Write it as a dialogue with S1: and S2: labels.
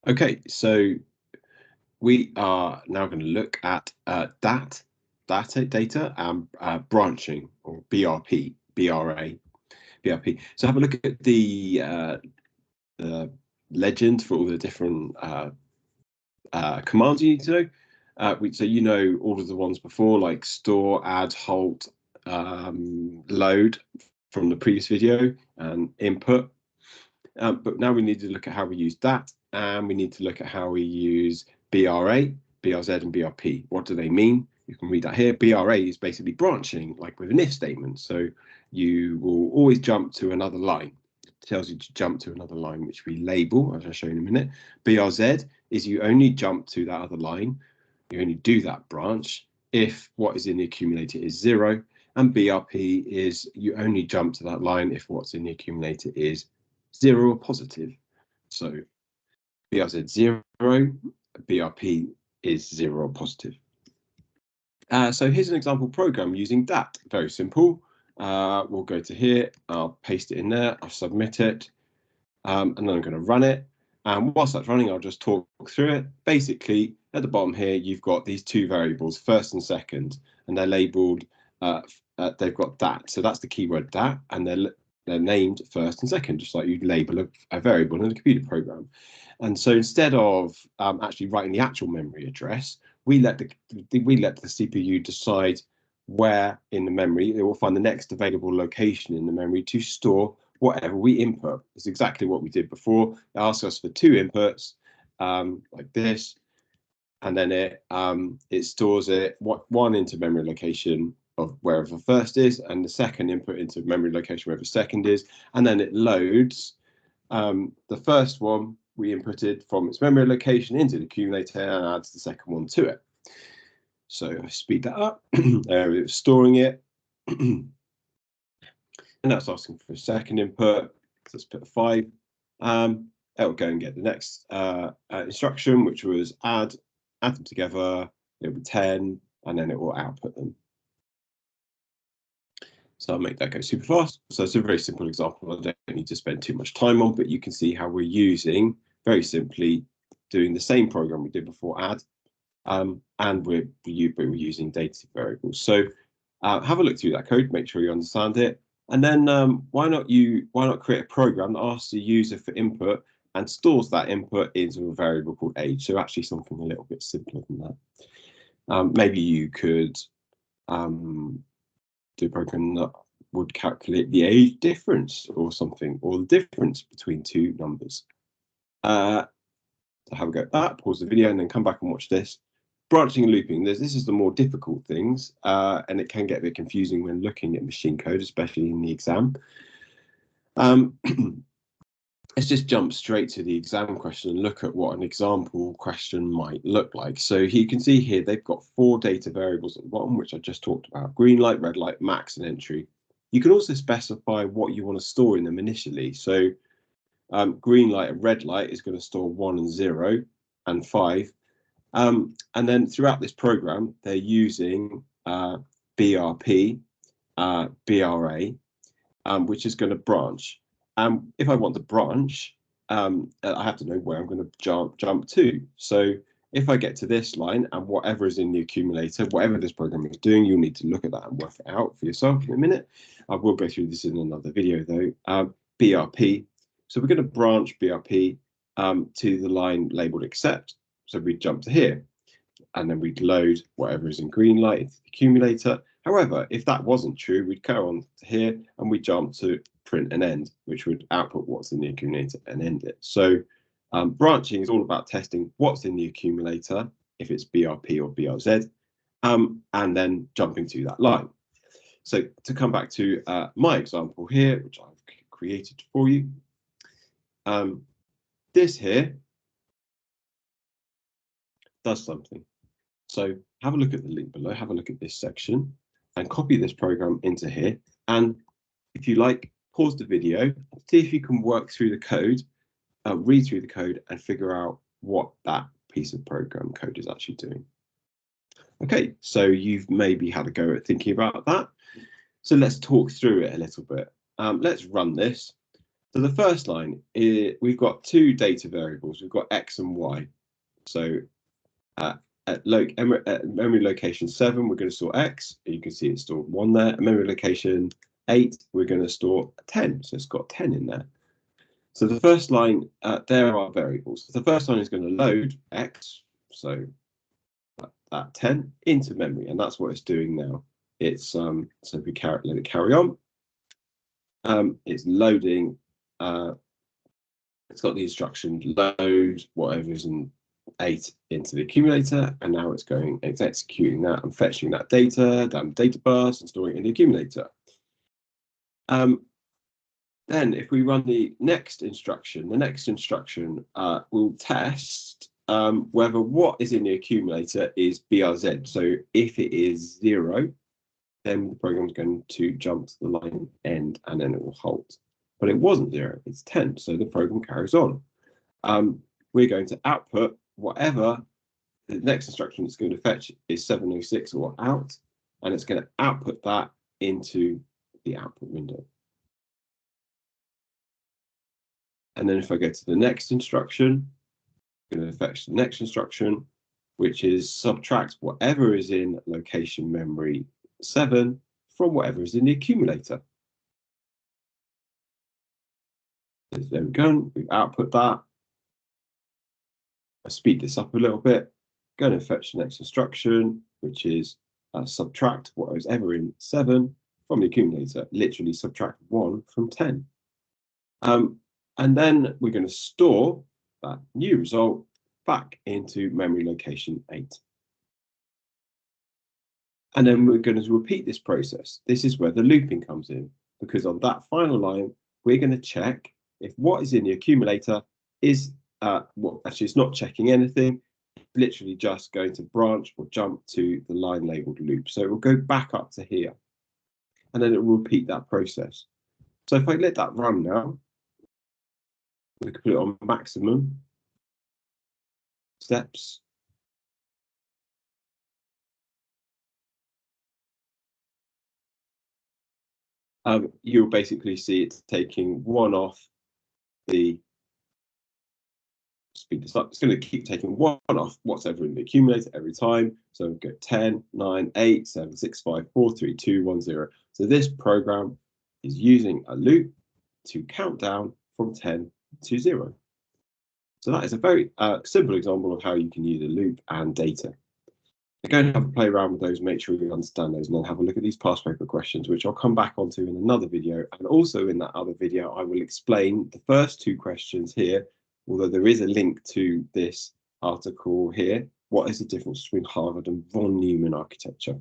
S1: Okay, so we are now going to look at data and branching, or BRP, BRP. So have a look at the legend for all the different commands you need to know. So you know all of the ones before, like store, add, halt, load from the previous video, and input. But now we need to look at how we use that, and we need to look at how we use BRA, BRZ, and BRP. What do they mean? You can read that here. BRA is basically branching, like with an if statement. So you will always jump to another line. It tells you to jump to another line, which we label, as I'll show you in a minute. BRZ is you only jump to that other line. You only do that branch if what is in the accumulator is 0. And BRP is you only jump to that line if what's in the accumulator is 0 or positive. So BRZ 0, BRP is 0 or positive. So here's an example program using that. Very simple. We'll go to here, I'll paste it in there, I'll submit it, and then I'm going to run it. And whilst that's running, I'll just talk through it. Basically, at the bottom here, you've got these two variables, first and second, and they're labeled, they've got that. So that's the keyword that, and they're named first and second, just like you'd label a variable in a computer program. And so instead of actually writing the actual memory address, we let the CPU decide where in the memory it will find the next available location in the memory to store whatever we input. It's exactly what we did before. It asks us for two inputs, like this, and then it stores one into memory location of wherever the first is, and the second input into memory location wherever the second is, and then it loads the first one we inputted from its memory location into the accumulator and adds the second one to it. So I speed that up. It's storing it. And that's asking for a second input. Let's put 5. It'll go and get the next instruction, which was add them together. It'll be 10, and then it will output them. So I'll make that go super fast. So it's a very simple example I don't need to spend too much time on, but you can see how we're using, very simply, doing the same program we did before add, and we're using data variables. So have a look through that code, make sure you understand it, and then why not create a program that asks the user for input and stores that input into a variable called age. So actually something a little bit simpler than that. Maybe you could do a program that would calculate the age difference or something, or the difference between two numbers. So have a go at that, pause the video, and then come back and watch this. Branching and looping, this is the more difficult things, and it can get a bit confusing when looking at machine code, especially in the exam. Let's just jump straight to the exam question and look at what an example question might look like. So you can see here they've got 4 data variables at the bottom, which I just talked about: green light, red light, max, and entry. You can also specify what you want to store in them initially. So green light and red light is going to store 1 and 0 and 5. And then throughout this program, they're using BRP, BRA, which is going to branch. If I want to branch, I have to know where I'm going to jump to. So if I get to this line and whatever is in the accumulator, whatever this program is doing, you'll need to look at that and work it out for yourself in a minute. I will go through this in another video though. BRP. So we're going to branch BRP to the line labeled accept. So we'd jump to here, and then we'd load whatever is in green light into the accumulator. However, if that wasn't true, we'd go on to here and we jump to print and end, which would output what's in the accumulator and end it. So branching is all about testing what's in the accumulator, if it's BRP or BRZ, and then jumping to that line. So to come back to my example here, which I've created for you, this here does something. So have a look at the link below, have a look at this section, and copy this program into here. And if you like, pause the video, see if you can work through the code, read through the code, and figure out what that piece of program code is actually doing. Okay, so you've maybe had a go at thinking about that. So let's talk through it a little bit. Let's run this. So the first line is we've got two data variables. We've got X and Y. So at memory location 7, we're going to store X. You can see it's stored 1 there. At memory location 8, we're going to store 10. So it's got 10 in there. So the first line, there are variables. The first line is going to load X, so that 10 into memory, and that's what it's doing now. It's so if we let it carry on, it's loading. It's got the instruction load whatever's in 8 into the accumulator, and now it's executing that and fetching that data down the data bus and storing it in the accumulator. Then if we run the next instruction will test whether what is in the accumulator is BRZ. So if it is 0, then the program is going to jump to the line end and then it will halt. But it wasn't 0, it's 10, so the program carries on. We're going to output whatever the next instruction it's going to fetch is 706 or out, and it's going to output that into the output window. And then if I go to the next instruction, I'm going to fetch the next instruction, which is subtract whatever is in location memory 7 from whatever is in the accumulator. So there we go, we've output that. I speed this up a little bit, going to fetch the next instruction, which is subtract whatever in 7 from the accumulator, literally subtract 1 from 10. And then we're going to store that new result back into memory location 8. And then we're going to repeat this process. This is where the looping comes in, because on that final line, we're going to check if what is in the accumulator is, well, actually it's not checking anything, literally just going to branch or jump to the line labeled loop. So it will go back up to here, and then it will repeat that process. So if I let that run now, we can put it on maximum steps. You'll basically see it taking 1 off the, speed this up, it's going to keep taking 1 off whatever in the accumulator every time. So we'll go 10, 9, 8, 7, 6, 5, 4, 3, 2, 1, 0. So this program is using a loop to count down from 10 to 0. So that is a very simple example of how you can use a loop and data. Go and have a play around with those, make sure you understand those, and then have a look at these past paper questions, which I'll come back onto in another video. And also in that other video, I will explain the first 2 questions here, although there is a link to this article here. What is the difference between Harvard and von Neumann architecture?